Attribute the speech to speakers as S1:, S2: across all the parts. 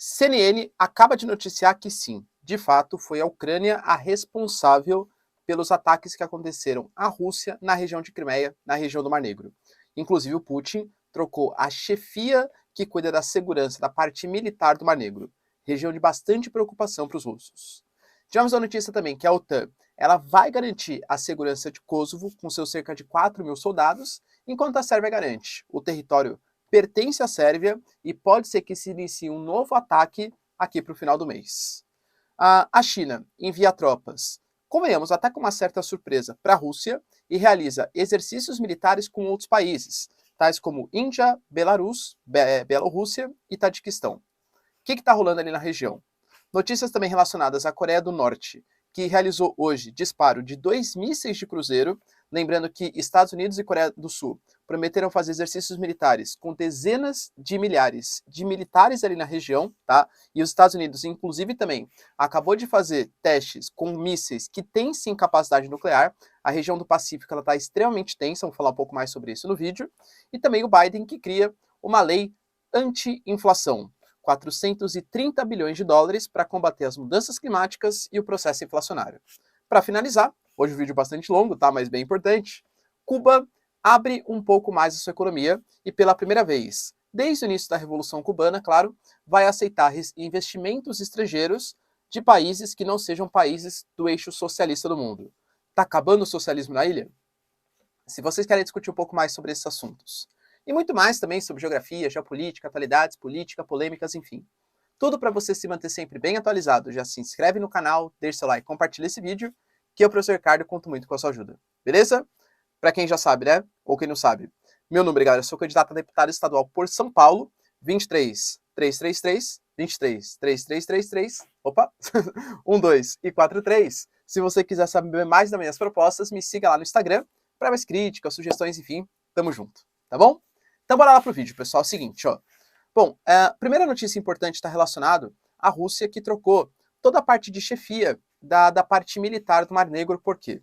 S1: CNN acaba de noticiar que sim, de fato, foi a Ucrânia a responsável pelos ataques que aconteceram à Rússia na região de Crimeia, na região do Mar Negro. Inclusive, o Putin trocou a chefia que cuida da segurança da parte militar do Mar Negro, região de bastante preocupação para os russos. Tivemos a notícia também que a OTAN ela vai garantir a segurança de Kosovo com seus cerca de 4.000 soldados, enquanto a Sérvia garante o território pertence à Sérvia e pode ser que se inicie um novo ataque aqui para o final do mês. A China envia tropas, convenhamos, até com uma certa surpresa, para a Rússia e realiza exercícios militares com outros países, tais como Índia, Bielorrússia e Tadiquistão. O que está rolando ali na região? Notícias também relacionadas à Coreia do Norte, que realizou hoje disparo de 2 mísseis de cruzeiro, lembrando que Estados Unidos e Coreia do Sul prometeram fazer exercícios militares com dezenas de milhares de militares ali na região, tá? E os Estados Unidos, inclusive, também acabou de fazer testes com mísseis que têm sim capacidade nuclear. A região do Pacífico está extremamente tensa, vou falar um pouco mais sobre isso no vídeo. E também o Biden que cria uma lei anti-inflação. 430 bilhões de dólares para combater as mudanças climáticas e o processo inflacionário. Para finalizar, hoje o vídeo é bastante longo, tá? Mas bem importante. Cuba abre um pouco mais a sua economia e pela primeira vez, desde o início da Revolução Cubana, claro, vai aceitar investimentos estrangeiros de países que não sejam países do eixo socialista do mundo. Tá acabando o socialismo na ilha? Se vocês querem discutir um pouco mais sobre esses assuntos, e muito mais também sobre geografia, geopolítica, atualidades, política, polêmicas, enfim. Tudo para você se manter sempre bem atualizado. Já se inscreve no canal, deixa seu like, compartilha esse vídeo, que eu, professor Ricardo, conto muito com a sua ajuda. Beleza? Para quem já sabe, né? Ou quem não sabe. Meu número, galera, eu sou candidato a deputado estadual por São Paulo, 23-333-23-3333, opa, 12 e 43. Se você quiser saber mais das minhas propostas, me siga lá no Instagram para mais críticas, sugestões, enfim, tamo junto, tá bom? Então bora lá pro vídeo, pessoal. É o seguinte, ó. Bom, a primeira notícia importante está relacionada à Rússia, que trocou toda a parte de chefia da parte militar do Mar Negro. Por quê?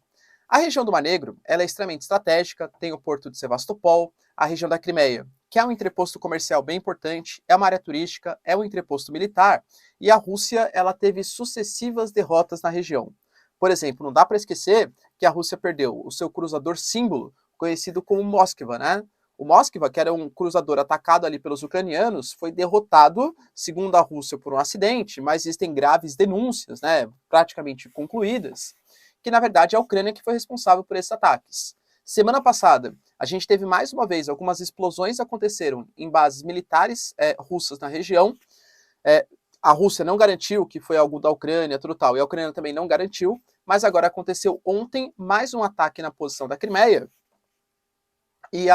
S1: A região do Mar Negro ela é extremamente estratégica, tem o porto de Sevastopol, a região da Crimeia, que é um entreposto comercial bem importante, é uma área turística, é um entreposto militar, e a Rússia ela teve sucessivas derrotas na região. Por exemplo, não dá para esquecer que a Rússia perdeu o seu cruzador símbolo, conhecido como Moskva, né? O Moskva, que era um cruzador atacado ali pelos ucranianos, foi derrotado, segundo a Rússia, por um acidente, mas existem graves denúncias, né, praticamente concluídas, que na verdade é a Ucrânia que foi responsável por esses ataques. Semana passada, a gente teve mais uma vez algumas explosões aconteceram em bases militares russas na região. A Rússia não garantiu que foi algo da Ucrânia, tudo tal, e a Ucrânia também não garantiu, mas agora aconteceu ontem mais um ataque na posição da Crimeia. E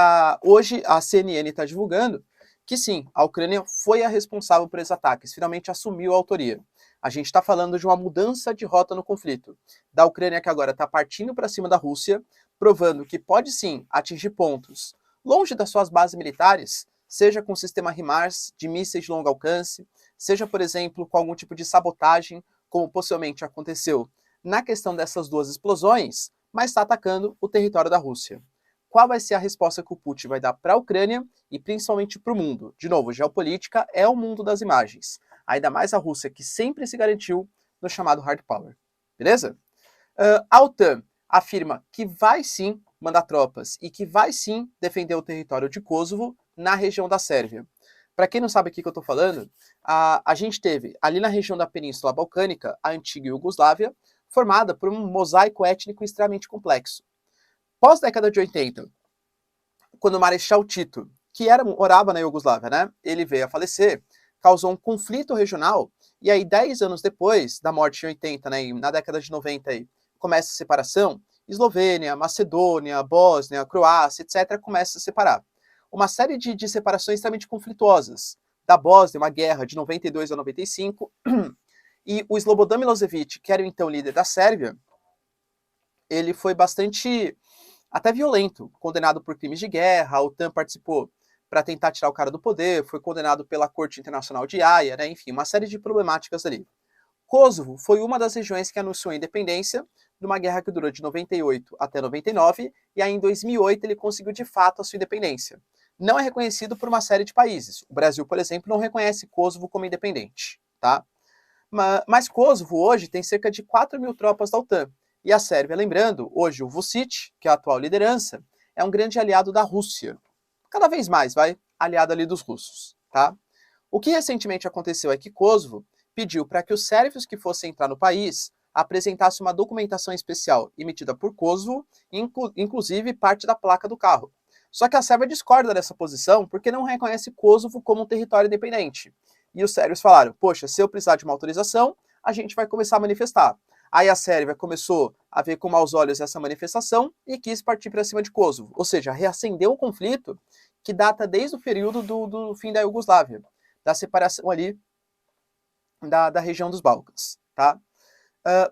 S1: hoje a CNN está divulgando que sim, a Ucrânia foi a responsável por esses ataques, finalmente assumiu a autoria. A gente está falando de uma mudança de rota no conflito. Da Ucrânia que agora está partindo para cima da Rússia, provando que pode sim atingir pontos longe das suas bases militares, seja com o sistema HIMARS de mísseis de longo alcance, seja, por exemplo, com algum tipo de sabotagem, como possivelmente aconteceu na questão dessas duas explosões, mas está atacando o território da Rússia. Qual vai ser a resposta que o Putin vai dar para a Ucrânia e principalmente para o mundo? De novo, geopolítica é o mundo das imagens. Ainda mais a Rússia, que sempre se garantiu no chamado hard power. Beleza? A OTAN afirma que vai sim mandar tropas e que vai sim defender o território de Kosovo na região da Sérvia. Para quem não sabe o que eu estou falando, a gente teve ali na região da Península Balcânica, a antiga Iugoslávia, formada por um mosaico étnico extremamente complexo. Pós-década de 80, quando o Marechal Tito, que morava na Iugoslávia, né, ele veio a falecer, causou um conflito regional, e aí 10 anos depois da morte em 80, né, na década de 90, aí, começa a separação, Eslovênia, Macedônia, Bósnia, Croácia, etc., começa a separar. Uma série de separações extremamente conflituosas. Da Bósnia, uma guerra de 92 a 95, e o Slobodan Milošević, que era então líder da Sérvia, ele foi bastante até violento, condenado por crimes de guerra. A OTAN participou para tentar tirar o cara do poder, foi condenado pela Corte Internacional de Haia, né? Enfim, uma série de problemáticas ali. Kosovo foi uma das regiões que anunciou a independência numa guerra que durou de 98 até 99, e aí em 2008 ele conseguiu de fato a sua independência. não é reconhecido por uma série de países. O Brasil, por exemplo, não reconhece Kosovo como independente, tá? Mas Kosovo hoje tem cerca de 4 mil tropas da OTAN. E a Sérvia, lembrando, hoje o Vučić, que é a atual liderança, é um grande aliado da Rússia. Cada vez mais, aliado ali dos russos, tá? O que recentemente aconteceu é que Kosovo pediu para que os sérvios que fossem entrar no país apresentassem uma documentação especial emitida por Kosovo, inclusive parte da placa do carro. Só que a Sérvia discorda dessa posição porque não reconhece Kosovo como um território independente. E os sérvios falaram, poxa, se eu precisar de uma autorização, a gente vai começar a manifestar. Aí a Sérvia começou a ver com maus olhos essa manifestação e quis partir para cima de Kosovo. Ou seja, reacendeu um conflito que data desde o período do fim da Iugoslávia, da separação ali da região dos Balcãs. Tá?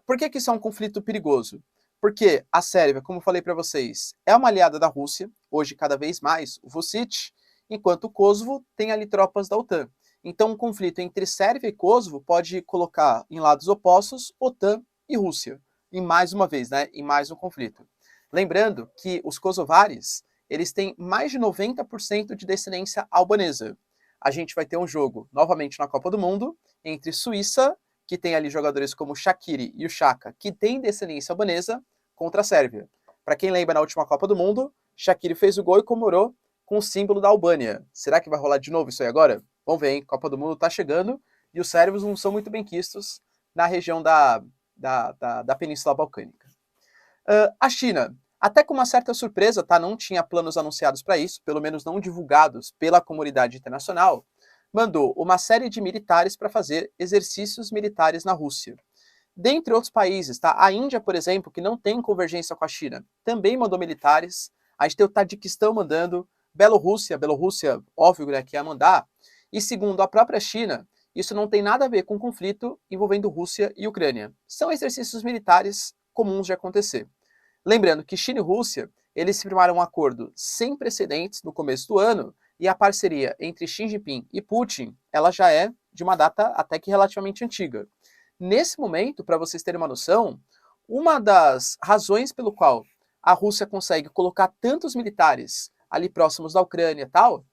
S1: Por que isso é um conflito perigoso? Porque a Sérvia, como falei para vocês, é uma aliada da Rússia, hoje cada vez mais o Vučić, enquanto o Kosovo tem ali tropas da OTAN. Então, um conflito entre Sérvia e Kosovo pode colocar em lados opostos OTAN e Rússia, em mais uma vez, né, em mais um conflito. Lembrando que os kosovares, eles têm mais de 90% de descendência albanesa. A gente vai ter um jogo, novamente na Copa do Mundo, entre Suíça, que tem ali jogadores como o Shaqiri e o Xhaka, que tem descendência albanesa, contra a Sérvia. Para quem lembra, na última Copa do Mundo, Shaqiri fez o gol e comemorou com o símbolo da Albânia. Será que vai rolar de novo isso aí agora? Vamos ver, hein? Copa do Mundo tá chegando e os sérvios não são muito bem quistos na região da Península Balcânica. A China, até com uma certa surpresa, tá? Não tinha planos anunciados para isso, pelo menos não divulgados pela comunidade internacional, mandou uma série de militares para fazer exercícios militares na Rússia. Dentre outros países, tá? A Índia, por exemplo, que não tem convergência com a China, também mandou militares. A gente tem o Tadiquistão mandando, Bielorrússia, óbvio, né, que ia mandar. E segundo a própria China, isso não tem nada a ver com o conflito envolvendo Rússia e Ucrânia. São exercícios militares comuns de acontecer. Lembrando que China e Rússia, eles firmaram um acordo sem precedentes no começo do ano, e a parceria entre Xi Jinping e Putin, ela já é de uma data até que relativamente antiga. Nesse momento, para vocês terem uma noção, uma das razões pelo qual a Rússia consegue colocar tantos militares ali próximos da Ucrânia e tal,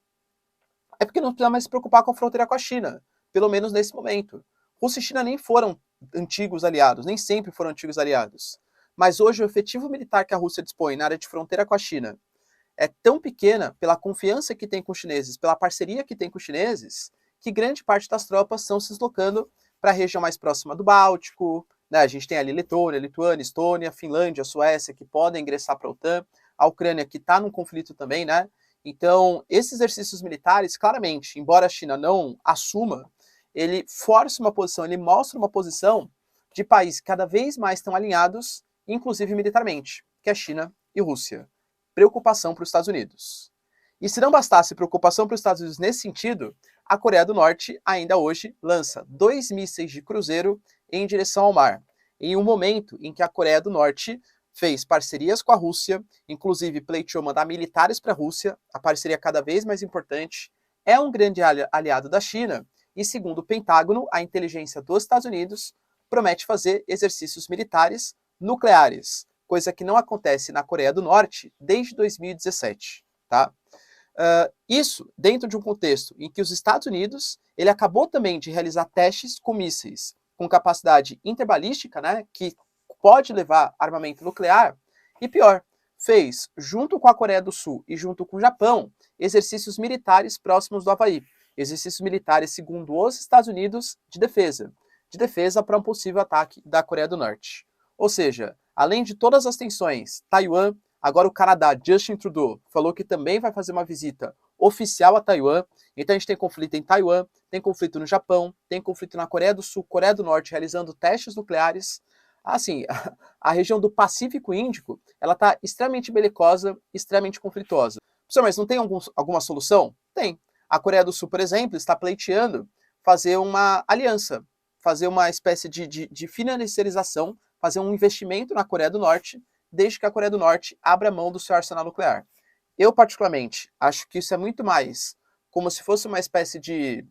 S1: é porque não precisa mais se preocupar com a fronteira com a China, pelo menos nesse momento. Rússia e China nem foram antigos aliados, nem sempre foram antigos aliados. Mas hoje o efetivo militar que a Rússia dispõe na área de fronteira com a China é tão pequena, pela confiança que tem com os chineses, pela parceria que tem com os chineses, que grande parte das tropas estão se deslocando para a região mais próxima do Báltico, né? A gente tem ali Letônia, Lituânia, Estônia, Finlândia, Suécia, que podem ingressar para a OTAN, a Ucrânia, que está num conflito também, né? Então, esses exercícios militares, claramente, embora a China não assuma, ele força uma posição, ele mostra uma posição de países que cada vez mais estão alinhados, inclusive militarmente, que é a China e Rússia. Preocupação para os Estados Unidos. E se não bastasse preocupação para os Estados Unidos nesse sentido, a Coreia do Norte ainda hoje lança 2 mísseis de cruzeiro em direção ao mar, em um momento em que a Coreia do Norte fez parcerias com a Rússia, inclusive pleiteou mandar militares para a Rússia, a parceria cada vez mais importante, é um grande aliado da China, e segundo o Pentágono, a inteligência dos Estados Unidos promete fazer exercícios militares nucleares, coisa que não acontece na Coreia do Norte desde 2017, tá? Isso dentro de um contexto em que os Estados Unidos, ele acabou também de realizar testes com mísseis com capacidade interbalística, né, que pode levar armamento nuclear, e pior, fez, junto com a Coreia do Sul e junto com o Japão, exercícios militares próximos do Havaí, exercícios militares, segundo os Estados Unidos, de defesa para um possível ataque da Coreia do Norte. Ou seja, além de todas as tensões, Taiwan, agora o Canadá, Justin Trudeau, falou que também vai fazer uma visita oficial a Taiwan. Então a gente tem conflito em Taiwan, tem conflito no Japão, tem conflito na Coreia do Sul, Coreia do Norte, realizando testes nucleares. Assim, a região do Pacífico Índico, ela está extremamente belicosa, extremamente conflituosa. Professor, mas não tem alguma solução? Tem. A Coreia do Sul, por exemplo, está pleiteando fazer uma aliança, fazer uma espécie de financiarização, fazer um investimento na Coreia do Norte, desde que a Coreia do Norte abra mão do seu arsenal nuclear. Eu, particularmente, acho que isso é muito mais como se fosse uma espécie de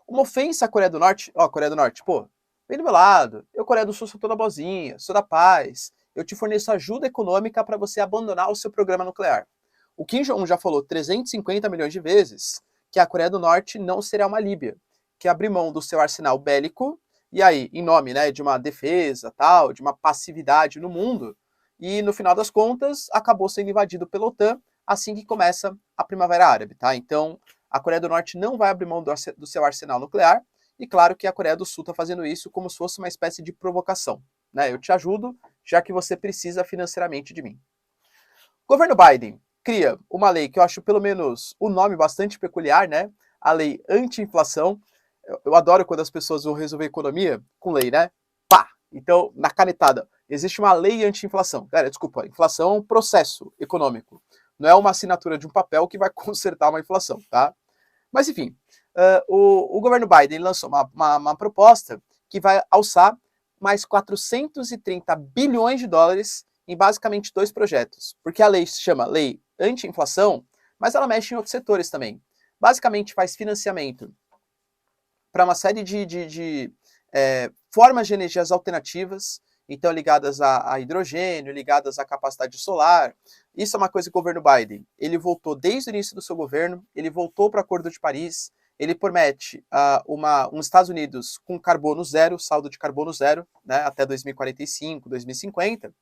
S1: uma ofensa à Coreia do Norte. Ó, Coreia do Norte, pô, vem do meu lado. Eu, Coreia do Sul, sou toda boazinha, sou da paz. Eu te forneço ajuda econômica para você abandonar o seu programa nuclear. O Kim Jong-un já falou 350 milhões de vezes que a Coreia do Norte não será uma Líbia, que abrir mão do seu arsenal bélico, e aí, em nome, né, de uma defesa, tal, de uma passividade no mundo, e no final das contas, acabou sendo invadido pela OTAN assim que começa a Primavera Árabe, tá? Então, a Coreia do Norte não vai abrir mão do seu arsenal nuclear, e claro que a Coreia do Sul está fazendo isso como se fosse uma espécie de provocação, né? Eu te ajudo, já que você precisa financeiramente de mim. O governo Biden cria uma lei que eu acho pelo menos o nome bastante peculiar, né? A lei anti-inflação. Eu adoro quando as pessoas vão resolver economia com lei, né? Pá! Então, na canetada, existe uma lei anti-inflação. Cara, desculpa, inflação é um processo econômico. Não é uma assinatura de um papel que vai consertar uma inflação, tá? Mas, enfim, o governo Biden lançou uma proposta que vai alçar mais 430 bilhões de dólares em basicamente 2 projetos. Porque a lei se chama Lei Anti-Inflação, mas ela mexe em outros setores também. Basicamente faz financiamento para uma série de formas de energias alternativas, então ligadas a hidrogênio, ligadas à capacidade solar. Isso é uma coisa que o governo Biden, ele voltou desde o início do seu governo, ele voltou para o Acordo de Paris, ele promete um Estados Unidos com carbono zero, saldo de carbono zero, né, até 2045, 2050,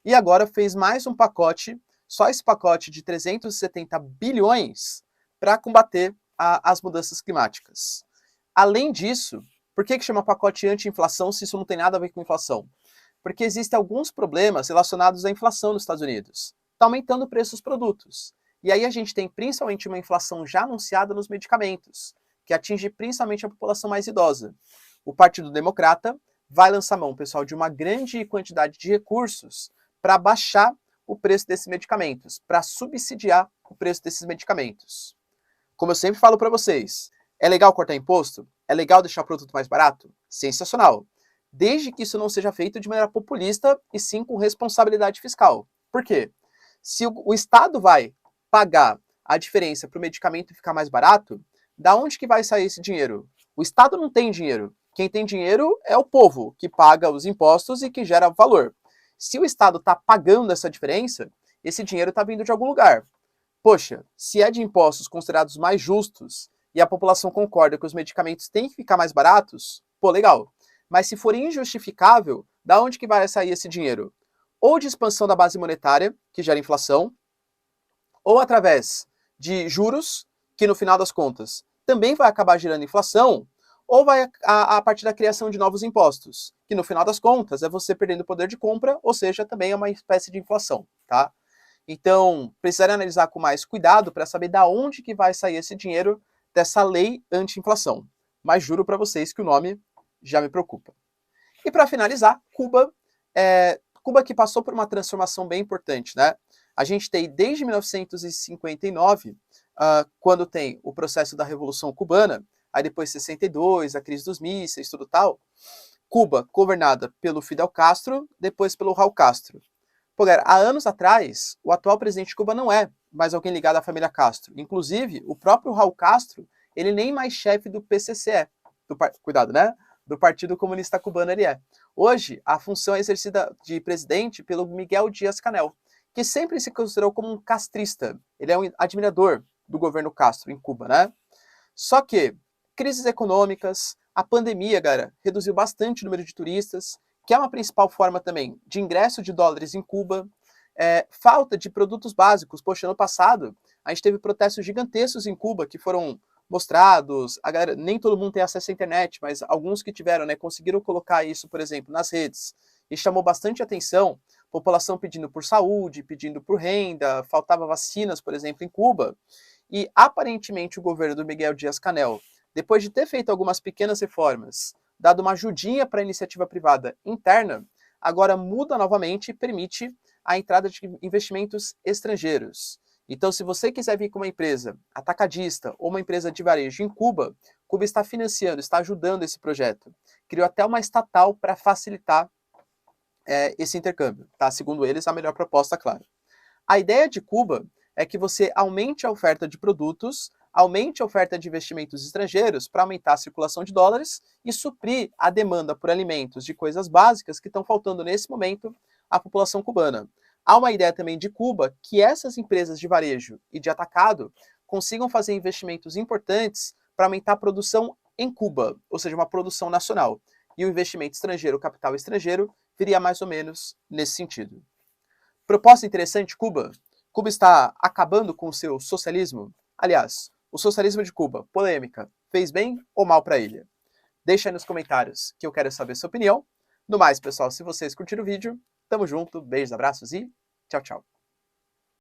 S1: e agora fez mais um pacote, só esse pacote de 370 bilhões para combater as mudanças climáticas. Além disso, por que chama pacote anti-inflação se isso não tem nada a ver com inflação? Porque existem alguns problemas relacionados à inflação nos Estados Unidos. Está aumentando o preço dos produtos. E aí a gente tem principalmente uma inflação já anunciada nos medicamentos, que atinge principalmente a população mais idosa. O Partido Democrata vai lançar mão, pessoal, de uma grande quantidade de recursos para baixar o preço desses medicamentos, para subsidiar o preço desses medicamentos. Como eu sempre falo para vocês, é legal cortar imposto? É legal deixar o produto mais barato? Sensacional. Desde que isso não seja feito de maneira populista e sim com responsabilidade fiscal. Por quê? Se o Estado vai pagar a diferença para o medicamento ficar mais barato, da onde que vai sair esse dinheiro? O Estado não tem dinheiro. Quem tem dinheiro é o povo, que paga os impostos e que gera valor. Se o Estado está pagando essa diferença, esse dinheiro está vindo de algum lugar. Poxa, se é de impostos considerados mais justos e a população concorda que os medicamentos têm que ficar mais baratos, pô, legal. Mas se for injustificável, da onde que vai sair esse dinheiro? Ou de expansão da base monetária, que gera inflação, ou através de juros, que no final das contas também vai acabar gerando inflação, ou vai a partir da criação de novos impostos, que no final das contas é você perdendo poder de compra, ou seja, também é uma espécie de inflação, tá? Então, precisarem analisar com mais cuidado para saber da onde que vai sair esse dinheiro dessa lei anti-inflação. Mas juro para vocês que o nome já me preocupa. E para finalizar, Cuba. Cuba que passou por uma transformação bem importante, né? A gente tem desde 1959, quando tem o processo da Revolução Cubana, aí depois 62, a crise dos mísseis, tudo tal, Cuba governada pelo Fidel Castro, depois pelo Raul Castro. Pô, galera, há anos atrás, o atual presidente de Cuba não é mais alguém ligado à família Castro. Inclusive, o próprio Raul Castro, ele nem mais chefe do PCC é. Cuidado, né? Do Partido Comunista Cubano ele é. Hoje, a função é exercida de presidente pelo Miguel Díaz-Canel, que sempre se considerou como um castrista. Ele é um admirador do governo Castro em Cuba, né? Só que crises econômicas, a pandemia, galera, reduziu bastante o número de turistas, que é uma principal forma também de ingresso de dólares em Cuba, falta de produtos básicos. Poxa, ano passado, a gente teve protestos gigantescos em Cuba que foram mostrados, a galera, nem todo mundo tem acesso à internet, mas alguns que tiveram, né, conseguiram colocar isso, por exemplo, nas redes, e chamou bastante atenção, população pedindo por saúde, pedindo por renda, faltava vacinas, por exemplo, em Cuba, e aparentemente o governo do Miguel Díaz-Canel, depois de ter feito algumas pequenas reformas, dado uma ajudinha para a iniciativa privada interna, agora muda novamente e permite a entrada de investimentos estrangeiros. Então, se você quiser vir com uma empresa atacadista ou uma empresa de varejo em Cuba, Cuba está financiando, está ajudando esse projeto. Criou até uma estatal para facilitar esse intercâmbio, tá? Segundo eles, a melhor proposta, claro. A ideia de Cuba é que você aumente a oferta de produtos, aumente a oferta de investimentos estrangeiros para aumentar a circulação de dólares e suprir a demanda por alimentos de coisas básicas que estão faltando nesse momento à população cubana. há uma ideia também de Cuba que essas empresas de varejo e de atacado consigam fazer investimentos importantes para aumentar a produção em Cuba, ou seja, uma produção nacional. E o investimento estrangeiro, o capital estrangeiro, viria mais ou menos nesse sentido. Proposta interessante, Cuba. Cuba está acabando com o seu socialismo? Aliás, o socialismo de Cuba, polêmica, fez bem ou mal para a ilha? Deixa aí nos comentários que eu quero saber sua opinião. No mais, pessoal, se vocês curtiram o vídeo, tamo junto, beijos, abraços e tchau, tchau.